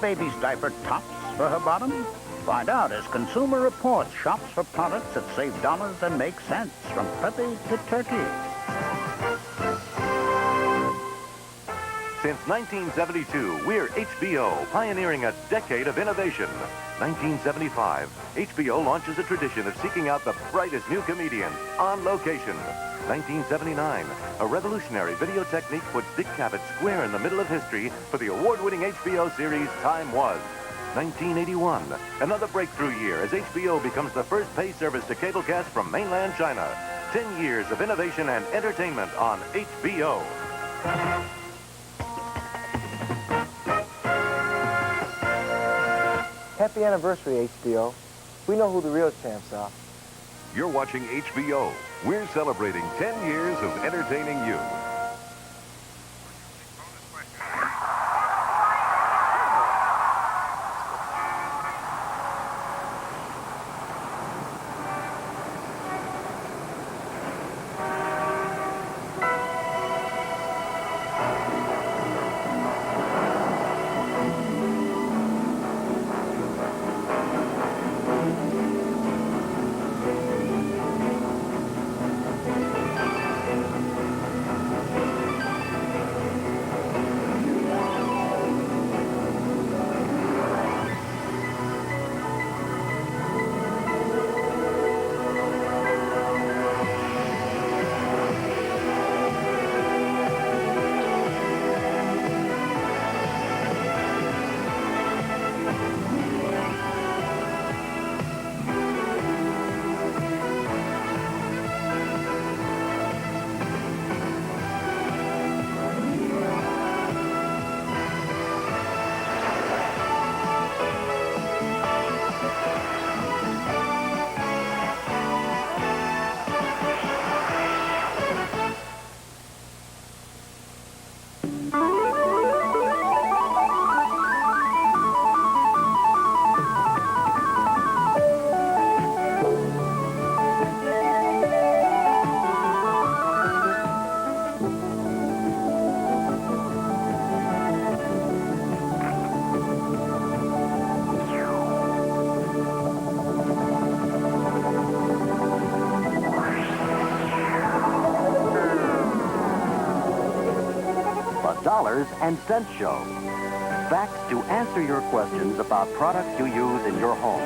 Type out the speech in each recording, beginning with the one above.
baby's diaper tops for her bottom? Find out as Consumer Reports shops for products that save dollars and make cents from Peppy to Turkey. Since 1972, we're HBO, pioneering a decade of innovation. 1975, HBO launches a tradition of seeking out the brightest new comedians on location. 1979, a revolutionary video technique puts Dick Cavett square in the middle of history for the award-winning HBO series Time Was. 1981, another breakthrough year as HBO becomes the first pay service to cablecast from mainland China. 10 years of innovation and entertainment on HBO. Happy anniversary, HBO. We know who the real champs are. You're watching HBO. We're celebrating 10 years of entertaining you. Dollars and Cents Show. Facts to answer your questions about products you use in your home.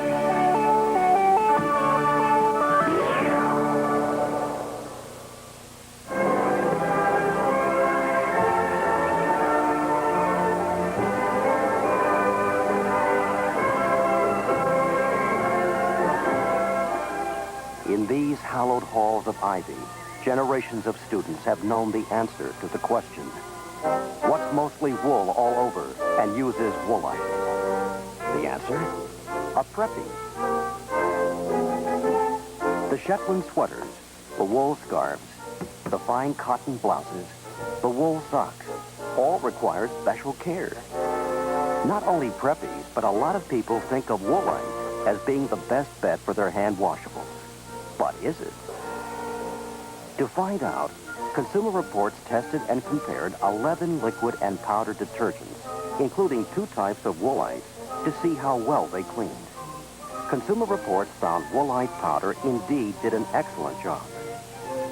In these hallowed halls of ivy, generations of students have known the answer to the question, what's mostly wool all over and uses woolite? The answer? A preppy. The Shetland sweaters, the wool scarves, the fine cotton blouses, the wool socks, all require special care. Not only preppies, but a lot of people think of woolite as being the best bet for their hand washables. But is it? To find out, Consumer Reports tested and compared 11 liquid and powder detergents, including 2 types of woolite, to see how well they cleaned. Consumer Reports found woolite powder indeed did an excellent job.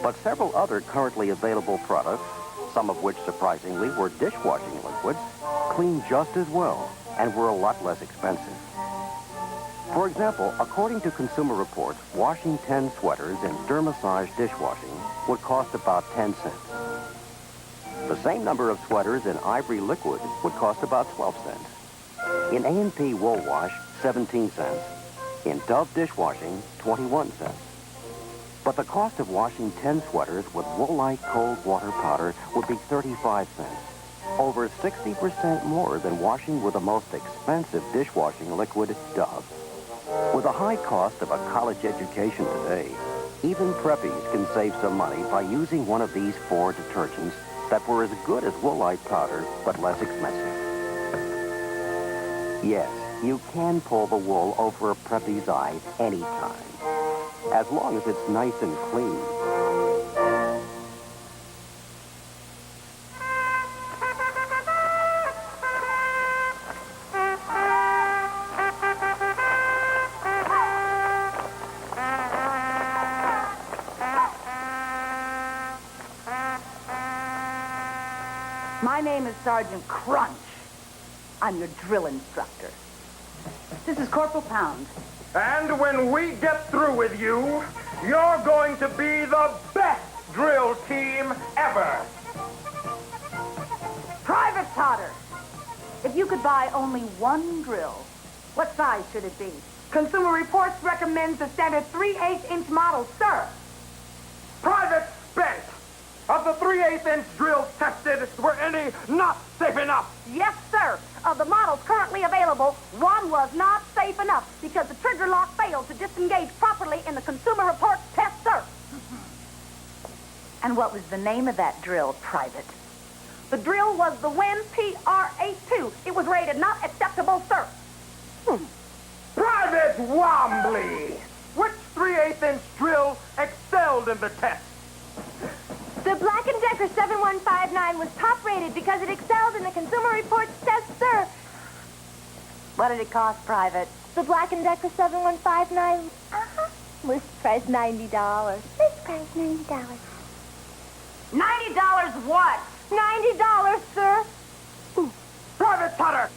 But several other currently available products, some of which surprisingly were dishwashing liquids, cleaned just as well and were a lot less expensive. For example, according to Consumer Reports, washing 10 sweaters in Dermassage dishwashing would cost about 10 cents. The same number of sweaters in Ivory liquid would cost about 12 cents. In A&P Wool Wash, 17 cents. In Dove dishwashing, 21 cents. But the cost of washing 10 sweaters with woolite cold water powder would be 35 cents. Over 60% more than washing with the most expensive dishwashing liquid, Dove. With the high cost of a college education today, even preppies can save some money by using one of these 4 detergents that were as good as woolite powder, but less expensive. Yes, you can pull the wool over a preppy's eye anytime, as long as it's nice and clean. My name is Sergeant Crunch. I'm your drill instructor. This is Corporal Pound. And when we get through with you, you're going to be the best drill team ever. Private Totter, if you could buy only one drill, what size should it be? Consumer Reports recommends the standard 3/8-inch model, sir. Private Spence, of the 3/8-inch drills tested, were any not safe enough? Yes, sir. Of the models currently available, one was not safe enough because the trigger lock failed to disengage properly in the Consumer Reports test, sir. And what was the name of that drill, Private? The drill was the Win PR82. It was rated not acceptable, sir. Private Wombly, which 3/8-inch drill excelled in the test? The Black & Decker 7159 was top-rated because it excelled in the Consumer Reports test, sir. What did it cost, Private? The Black & Decker 7159, list price $90. List price $90. $90 what? $90, sir. Private Totter,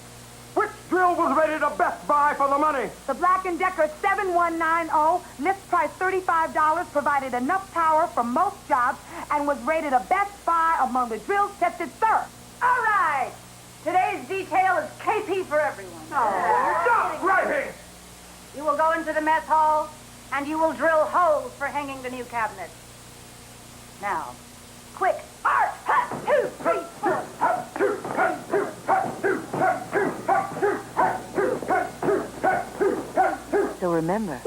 which drill was rated a best buy for the money? The Black & Decker 7190, list price $35, provided enough power for most jobs and was rated a best buy among the drills tested, sir. All right. Today's detail is KP for everyone. Stop writing! You will go into the mess hall, and you will drill holes for hanging the new cabinet. Now, quick. March! 2, 3, 4. So remember,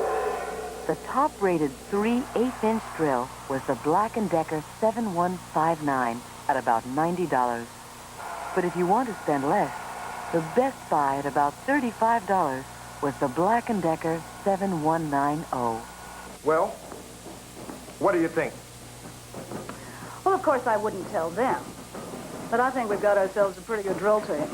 the top-rated 3/8-inch drill was the Black & Decker 7159 at about $90. But if you want to spend less, the best buy at about $35 was the Black & Decker 7190. Well, what do you think? Well, of course, I wouldn't tell them. But I think we've got ourselves a pretty good drill team.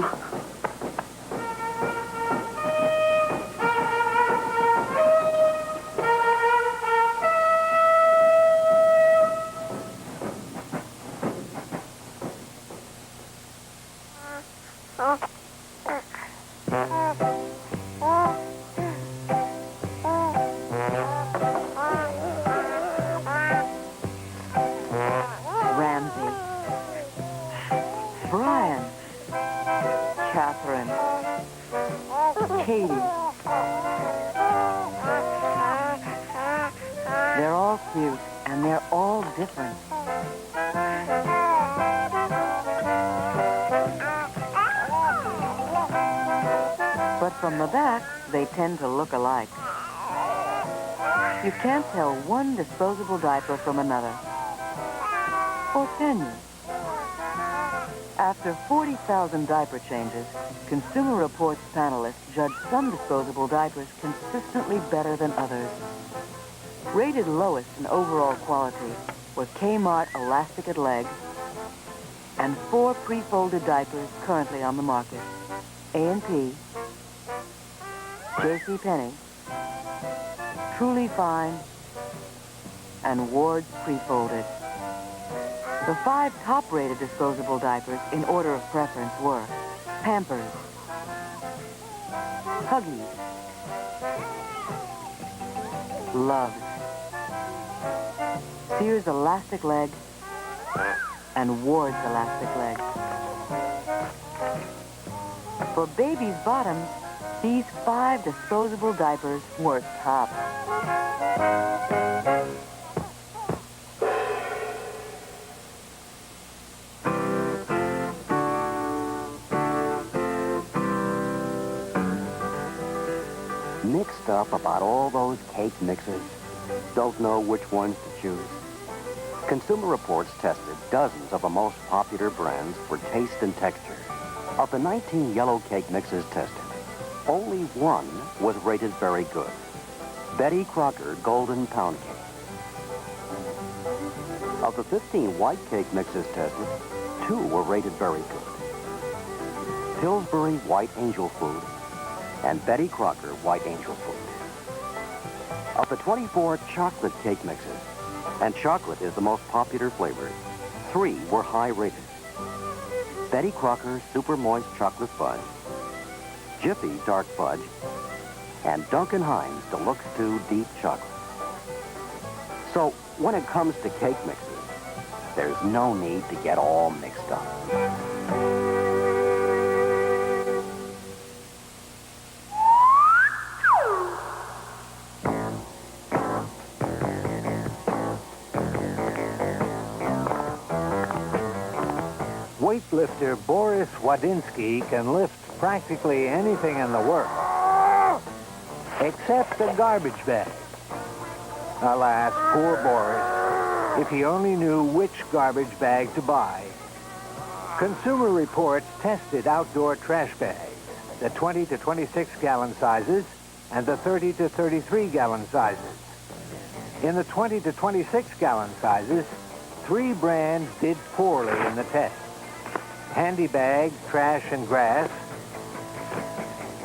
Ramsey, Brian, Catherine, Katie. They're all cute, and they're all different. But from the back, they tend to look alike. You can't tell one disposable diaper from another. Or can you? After 40,000 diaper changes, Consumer Reports panelists judged some disposable diapers consistently better than others. Rated lowest in overall quality were Kmart Elastic Leg and 4 pre-folded diapers currently on the market. A&P, JCPenney, Truly Fine, and Ward's Pre-Folded. The 5 top-rated disposable diapers in order of preference were Pampers, Huggies, Luvs, Sears Elastic Leg, and Ward's Elastic Leg. For babies' bottoms, these 5 disposable diapers were top. Mixed up about all those cake mixes. Don't know which ones to choose. Consumer Reports tested dozens of the most popular brands for taste and texture. Of the 19 yellow cake mixes tested, only one was rated very good. Betty Crocker Golden Pound Cake. Of the 15 white cake mixes tested, 2 were rated very good. Pillsbury White Angel Food and Betty Crocker White Angel Food. Of the 24 chocolate cake mixes, and chocolate is the most popular flavor, 3 were high rated. Betty Crocker Super Moist Chocolate Fudge, Jiffy Dark Fudge, and Duncan Hines Deluxe 2 Deep Chocolate. So when it comes to cake mixes, there's no need to get all mixed up. Weightlifter Boris Wadinsky can lift practically anything in the world, except a garbage bag. Alas, poor Boris, if he only knew which garbage bag to buy. Consumer Reports tested outdoor trash bags, the 20 to 26 gallon sizes and the 30 to 33 gallon sizes. In the 20 to 26 gallon sizes, 3 brands did poorly in the test. Handy Bag, Trash and Grass,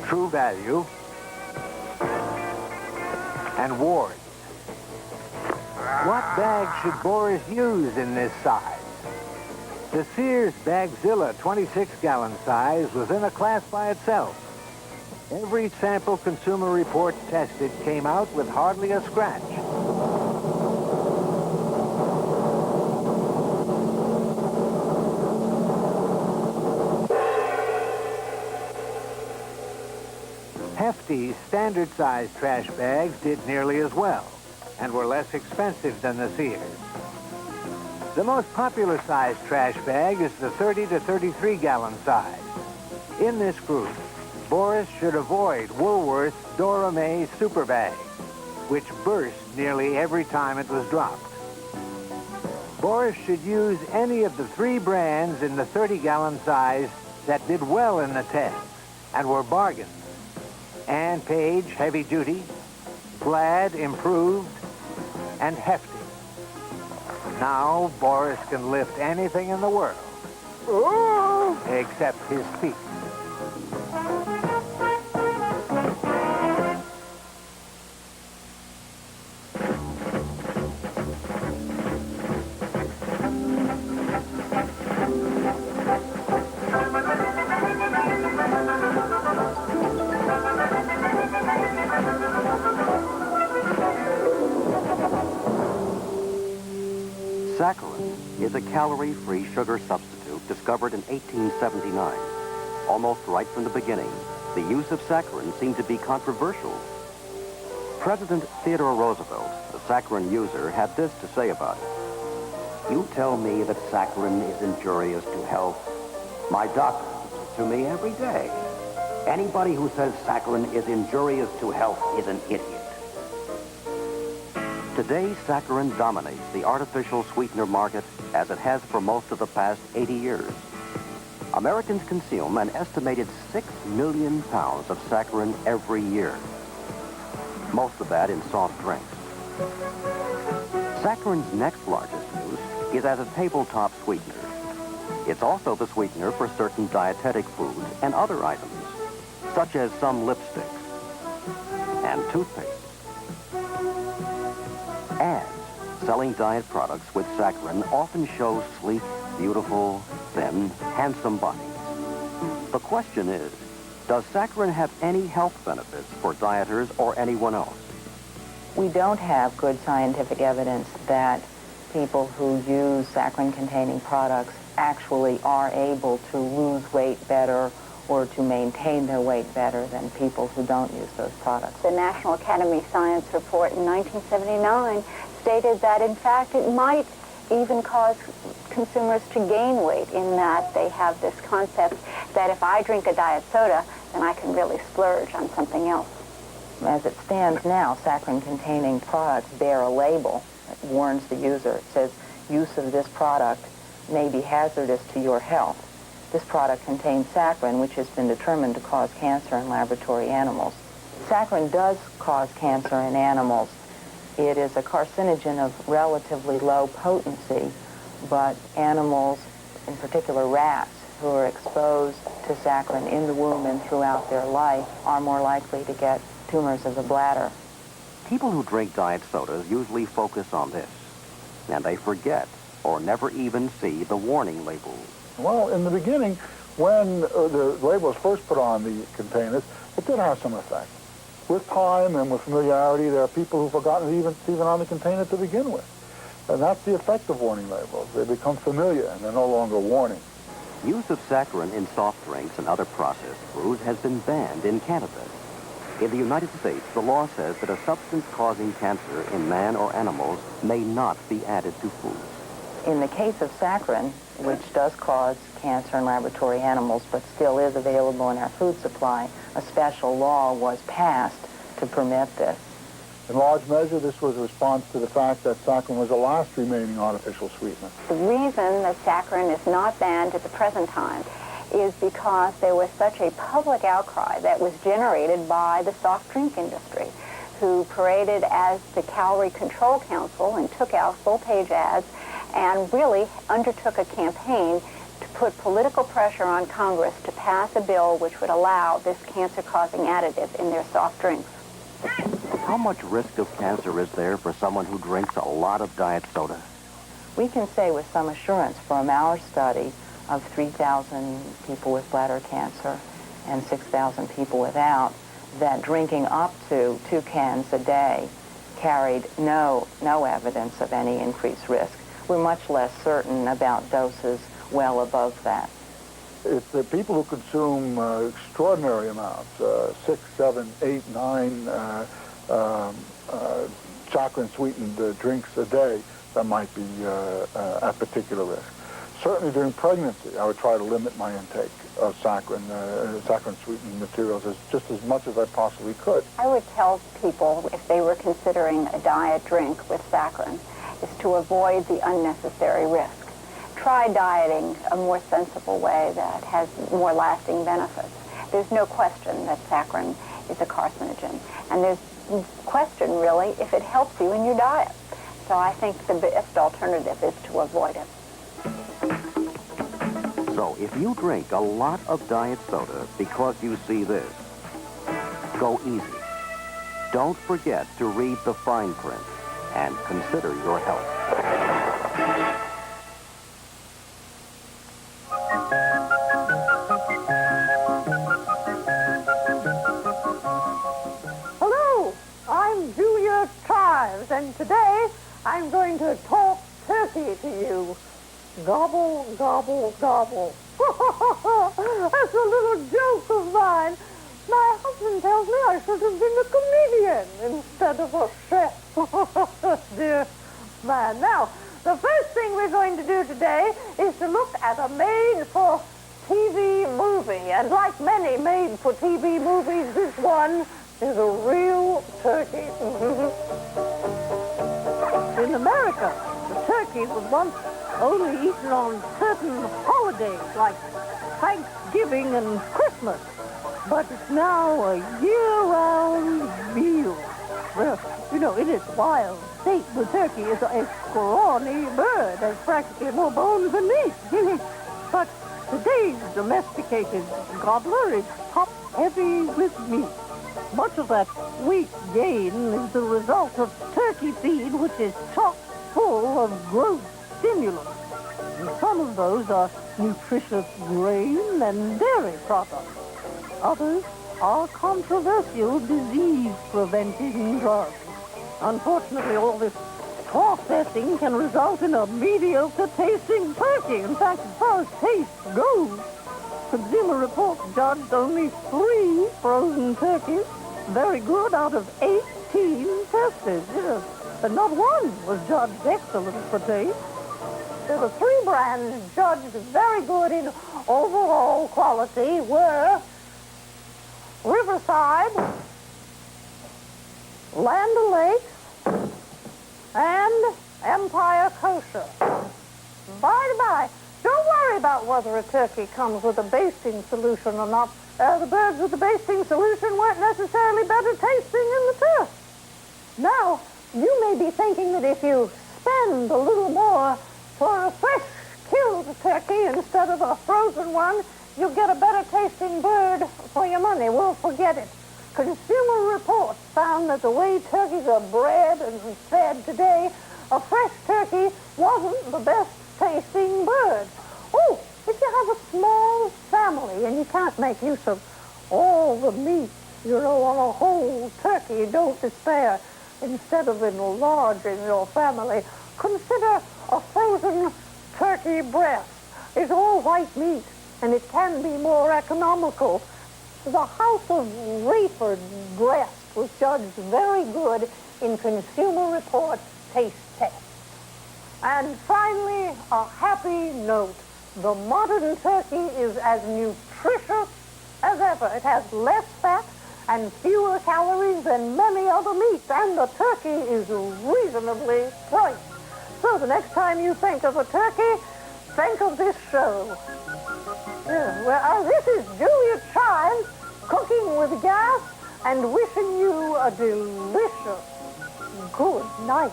True Value, and Ward's. What bag should Boris use in this size? The Sears Bagzilla 26 gallon size was in a class by itself. Every sample Consumer Reports tested came out with hardly a scratch. Hefty, standard-sized trash bags did nearly as well and were less expensive than the Sears. The most popular size trash bag is the 30 to 33 gallon size. In this group, Boris should avoid Woolworth's Dora May Super Bag, which burst nearly every time it was dropped. Boris should use any of the 3 brands in the 30 gallon size that did well in the tests and were bargains. Ann Page, Heavy Duty, Glad, Improved, and Hefty. Now, Boris can lift anything in the world, except his feet. Saccharin is a calorie-free sugar substitute discovered in 1879. Almost right from the beginning, the use of saccharin seemed to be controversial. President Theodore Roosevelt, the saccharin user, had this to say about it. "You tell me that saccharin is injurious to health. My doctor teaches it to me every day. Anybody who says saccharin is injurious to health is an idiot." Today, saccharin dominates the artificial sweetener market as it has for most of the past 80 years. Americans consume an estimated 6 million pounds of saccharin every year, most of that in soft drinks. Saccharin's next largest use is as a tabletop sweetener. It's also the sweetener for certain dietetic foods and other items, such as some lipsticks and toothpaste. Ads selling diet products with saccharin often show sleek, beautiful, thin, handsome bodies. The question is, does saccharin have any health benefits for dieters or anyone else? We don't have good scientific evidence that people who use saccharin-containing products actually are able to lose weight better or to maintain their weight better than people who don't use those products. The National Academy Science Report in 1979 stated that, in fact, it might even cause consumers to gain weight, in that they have this concept that if I drink a diet soda, then I can really splurge on something else. As it stands now, saccharin-containing products bear a label that warns the user. It says, use of this product may be hazardous to your health. This product contains saccharin, which has been determined to cause cancer in laboratory animals. Saccharin does cause cancer in animals. It is a carcinogen of relatively low potency, but animals, in particular rats, who are exposed to saccharin in the womb and throughout their life are more likely to get tumors of the bladder. People who drink diet sodas usually focus on this, and they forget or never even see the warning labels. Well, in the beginning, when the label was first put on the containers, it did have some effect. With time and with familiarity, there are people who've forgotten it's even on the container to begin with. And that's the effect of warning labels. They become familiar and they're no longer warning. Use of saccharin in soft drinks and other processed foods has been banned in Canada. In the United States, the law says that a substance causing cancer in man or animals may not be added to foods. In the case of saccharin, which does cause cancer in laboratory animals but still is available in our food supply, a special law was passed to permit this. In large measure, this was a response to the fact that saccharin was the last remaining artificial sweetener. The reason that saccharin is not banned at the present time is because there was such a public outcry that was generated by the soft drink industry, who paraded as the Calorie Control Council and took out full-page ads and really undertook a campaign to put political pressure on Congress to pass a bill which would allow this cancer-causing additive in their soft drinks. How much risk of cancer is there for someone who drinks a lot of diet soda? We can say with some assurance from our study of 3,000 people with bladder cancer and 6,000 people without, that drinking up to 2 cans a day carried no evidence of any increased risk. We're much less certain about doses well above that. It's the people who consume extraordinary amounts, 6, 7, 8, 9 saccharin-sweetened drinks a day, that might be at particular risk. Certainly during pregnancy, I would try to limit my intake of saccharin-sweetened materials just as much as I possibly could. I would tell people, if they were considering a diet drink with saccharin, is to avoid the unnecessary risk. Try dieting a more sensible way that has more lasting benefits. There's no question that saccharin is a carcinogen, and there's question, really, if it helps you in your diet. So I think the best alternative is to avoid it. So if you drink a lot of diet soda because you see this, go easy. Don't forget to read the fine print and consider your health. Hello, I'm Julia Chives, and today I'm going to talk turkey to you. Gobble, gobble, gobble. That's a little joke of mine. My husband tells me I should have been a comedian instead of a chef. Dear man. Now, the first thing we're going to do today is to look at a made-for-TV movie. And like many made-for-TV movies, this one is a real turkey. In America, the turkey was once only eaten on certain holidays like Thanksgiving and Christmas. But it's now a year-round meal. Well, you know, in its wild state, the turkey is a scrawny bird. Has practically more bones than meat. But today's domesticated gobbler is top-heavy with meat. Much of that weight gain is the result of turkey feed, which is chock full of growth stimulants. And some of those are nutritious grain and dairy products. Others are controversial disease-preventing drugs. Unfortunately, all this processing can result in a mediocre-tasting turkey. In fact, as far as taste goes, Consumer Reports judged only 3 frozen turkeys very good out of 18 tested. And not one was judged excellent for taste. There were 3 brands judged very good in overall quality were Riverside, Land O'Lakes, and Empire Kosher. By the by, don't worry about whether a turkey comes with a basting solution or not. The birds with the basting solution weren't necessarily better tasting than the turkey. Now, you may be thinking that if you spend a little more for a fresh killed turkey instead of a frozen one, you'll get a better tasting bird for your money. Well, forget it. Consumer Reports found that the way turkeys are bred and fed today, a fresh turkey wasn't the best tasting bird. Oh, If you have a small family and you can't make use of all the meat, on a whole turkey, don't despair. Instead of enlarging your family, consider a frozen turkey breast. It's all white meat, and it can be more economical. The House of Rayford breast was judged very good in Consumer Reports taste test. And finally, a happy note. The modern turkey is as nutritious as ever. It has less fat and fewer calories than many other meats, and the turkey is reasonably priced. So the next time you think of a turkey, think of this show. This is Julia Chimes, cooking with gas, and wishing you a delicious good night.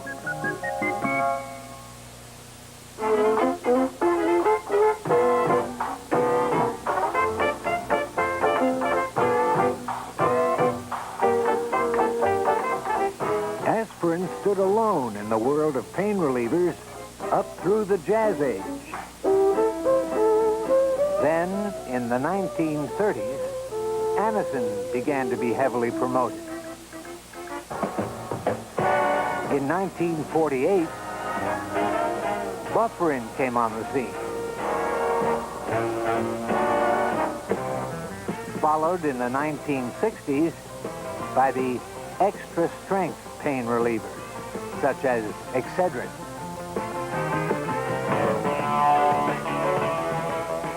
Aspirin stood alone in the world of pain relievers up through the Jazz Age. Then, in the 1930s, Anacin began to be heavily promoted. In 1948, Bufferin came on the scene. Followed in the 1960s by the extra-strength pain relievers, such as Excedrin.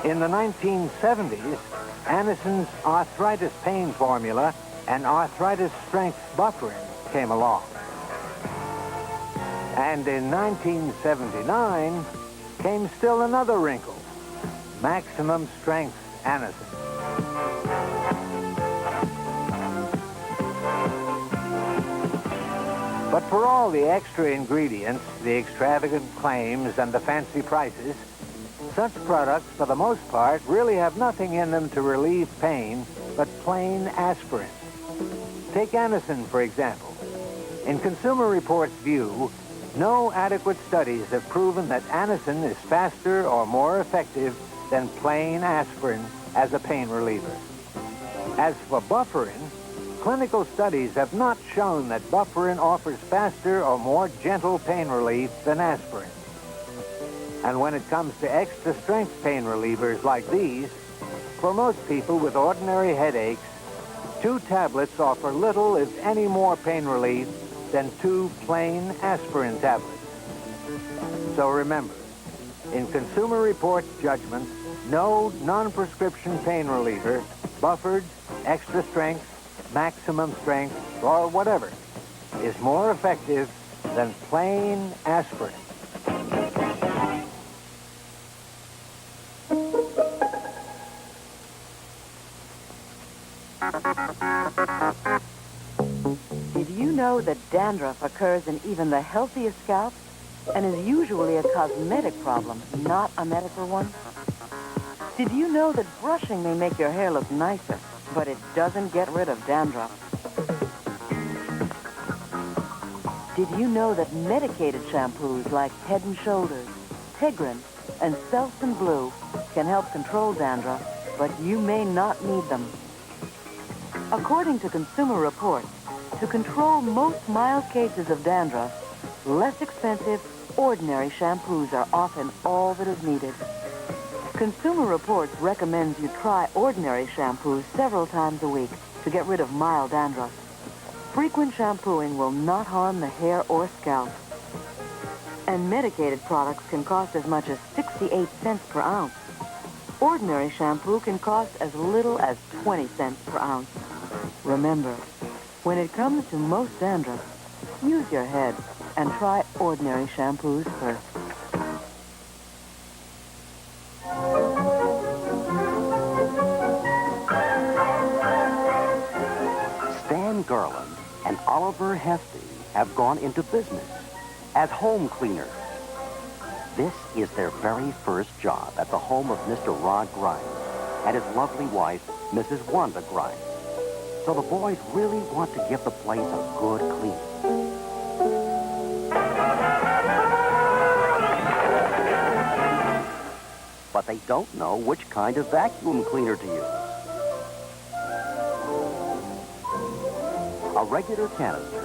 In the 1970s, Anacin's arthritis pain formula and arthritis strength Bufferin came along. And in 1979 came still another wrinkle, maximum strength Anacin. But for all the extra ingredients, the extravagant claims, and the fancy prices, such products, for the most part, really have nothing in them to relieve pain but plain aspirin. Take Anacin, for example. In Consumer Reports' view, no adequate studies have proven that Anacin is faster or more effective than plain aspirin as a pain reliever. As for Bufferin, clinical studies have not shown that Bufferin offers faster or more gentle pain relief than aspirin. And when it comes to extra-strength pain relievers like these, for most people with ordinary headaches, 2 tablets offer little, if any, more pain relief than 2 plain aspirin tablets. So remember, in Consumer Reports' judgment, no non-prescription pain reliever, buffered, extra strength, maximum strength, or whatever, is more effective than plain aspirin. Did you know that dandruff occurs in even the healthiest scalps and is usually a cosmetic problem, not a medical one? Did you know that brushing may make your hair look nicer, but it doesn't get rid of dandruff? Did you know that medicated shampoos like Head & Shoulders, Tigrin, and Selsun Blue can help control dandruff, but you may not need them? According to Consumer Reports, to control most mild cases of dandruff, less expensive, ordinary shampoos are often all that is needed. Consumer Reports recommends you try ordinary shampoos several times a week to get rid of mild dandruff. Frequent shampooing will not harm the hair or scalp. And medicated products can cost as much as 68 cents per ounce. Ordinary shampoo can cost as little as 20 cents per ounce. Remember, when it comes to most dandruff, use your head and try ordinary shampoos first. Stan Garland and Oliver Hefty have gone into business as home cleaners. This is their very first job at the home of Mr. Rod Grimes and his lovely wife, Mrs. Wanda Grimes. So the boys really want to give the place a good clean. but they don't know which kind of vacuum cleaner to use. A regular canister,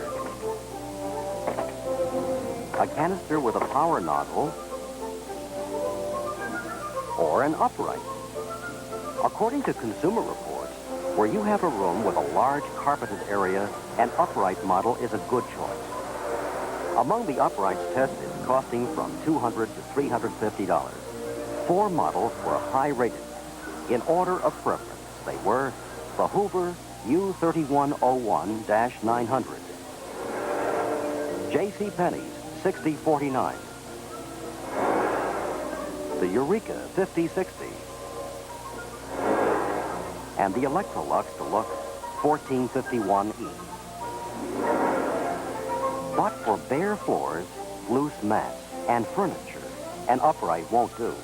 a canister with a power nozzle, or an upright. According to Consumer Reports, where you have a room with a large carpeted area, an upright model is a good choice. Among the uprights tested, costing from $200 to $350, 4 models were high rated. In order of preference, they were the Hoover U3101-900, J.C. Penney's 6049, the Eureka 5060, and the Electrolux Deluxe 1451E. But for bare floors, loose mats, and furniture, an upright won't do.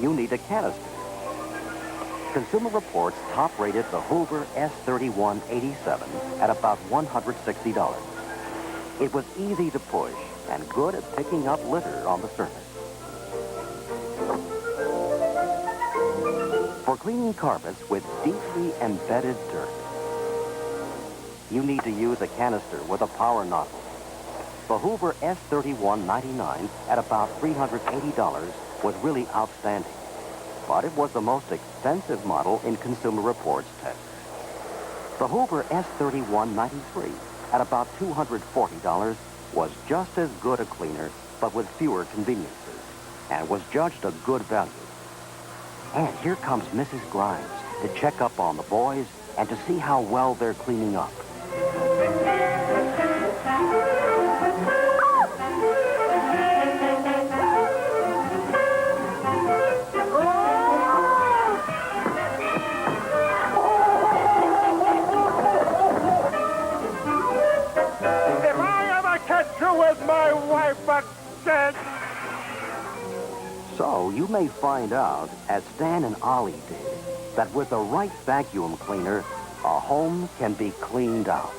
You need a canister. Consumer Reports top-rated the Hoover S3187 at about $160. It was easy to push and good at picking up litter on the surface. For cleaning carpets with deeply embedded dirt, you need to use a canister with a power nozzle. The Hoover S3199 at about $380 was really outstanding, but it was the most expensive model in Consumer Reports tests. The Hoover S3193 at about $240 was just as good a cleaner, but with fewer conveniences, and was judged a good value. And here comes Mrs. Grimes to check up on the boys and to see how well they're cleaning up. If I ever catch you with my wife again... So you may find out, as Stan and Ollie did, that with the right vacuum cleaner, a home can be cleaned out.